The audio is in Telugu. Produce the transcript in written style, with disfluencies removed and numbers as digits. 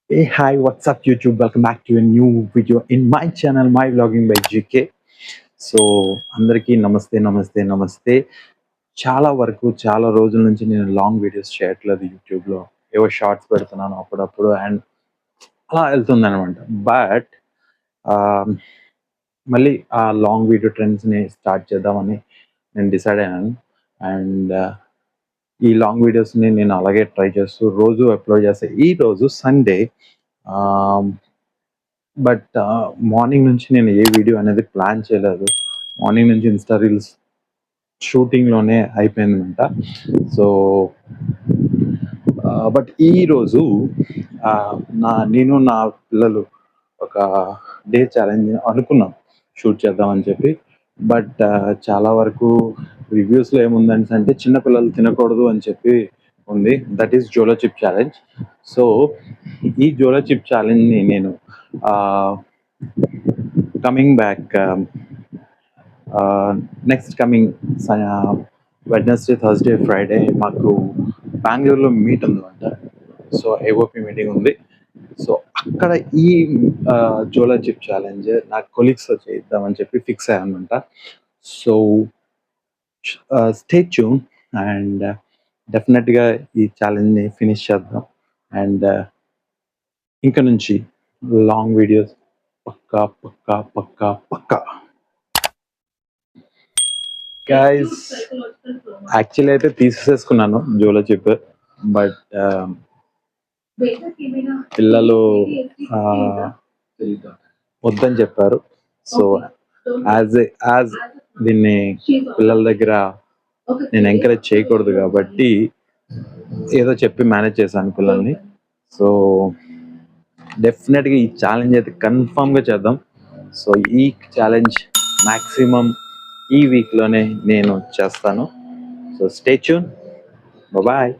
Hey, hi, what's up, YouTube? Welcome back to a new video in my channel, My Vlogging by GK. So అందరికీ నమస్తే. చాలా వరకు చాలా రోజుల నుంచి నేను లాంగ్ వీడియోస్ చేయట్లేదు యూట్యూబ్లో. ఏవో షార్ట్స్ పెడుతున్నాను అప్పుడప్పుడు అండ్ అలా వెళ్తుందనమాట. బట్ మళ్ళీ ఆ లాంగ్ వీడియో ట్రెండ్స్ని స్టార్ట్ చేద్దామని నేను డిసైడ్ అయ్యాను. అండ్ ఈ లాంగ్ వీడియోస్ని నేను అలాగే ట్రై చేస్తూ రోజు అప్లోడ్ చేస్తే ఈరోజు సండే. బట్ మార్నింగ్ నుంచి నేను ఏ వీడియో అనేది ప్లాన్ చేయలేదు. మార్నింగ్ నుంచి ఇన్స్టా రీల్స్ షూటింగ్లోనే అయిపోయిందన్నమాట. సో బట్ ఈరోజు నేను నా పిల్లలు ఒక డే ఛాలెంజ్ అనుకున్నాం షూట్ చేద్దామని చెప్పి. బట్ చాలా వరకు రివ్యూస్లో ఏముందంటే చిన్నపిల్లలు తినకూడదు అని చెప్పి ఉంది. That is Jolo chip challenge. So ఈ జోలో చిప్ ఛాలెంజ్ని నేను coming back next coming Wednesday, Thursday, Friday మాకు బెంగళూరులో మీట్ ఉందన్నమాట. సో ఏఓపి మీటింగ్ ఉంది. సో అక్కడ ఈ జోలో చిప్ ఛాలెంజ్ నా కొలీగ్స్తో చేద్దామని చెప్పి ఫిక్స్ అయ్యానమాట. సో స్టే ట్యూన్ అండ్ డెఫినెట్గా ఈ ఛాలెంజ్ని ఫినిష్ చేద్దాం. అండ్ ఇంకా నుంచి లాంగ్ వీడియోస్ పక్కా. గైస్, యాక్చువల్లీ అయితే తీసేసుకున్నాను జోలో చిప్. బట్ పిల్లలు వద్దని చెప్పారు. సో యాజ్ దీన్ని పిల్లల దగ్గర నేను ఎంకరేజ్ చేయకూడదు కాబట్టి ఏదో చెప్పి మేనేజ్ చేశాను పిల్లల్ని. సో డెఫినెట్గా ఈ ఛాలెంజ్ అయితే కన్ఫామ్గా చేద్దాం. సో ఈ ఛాలెంజ్ మ్యాక్సిమం ఈ వీక్లోనే నేను చేస్తాను. So stay tune. బాయ్.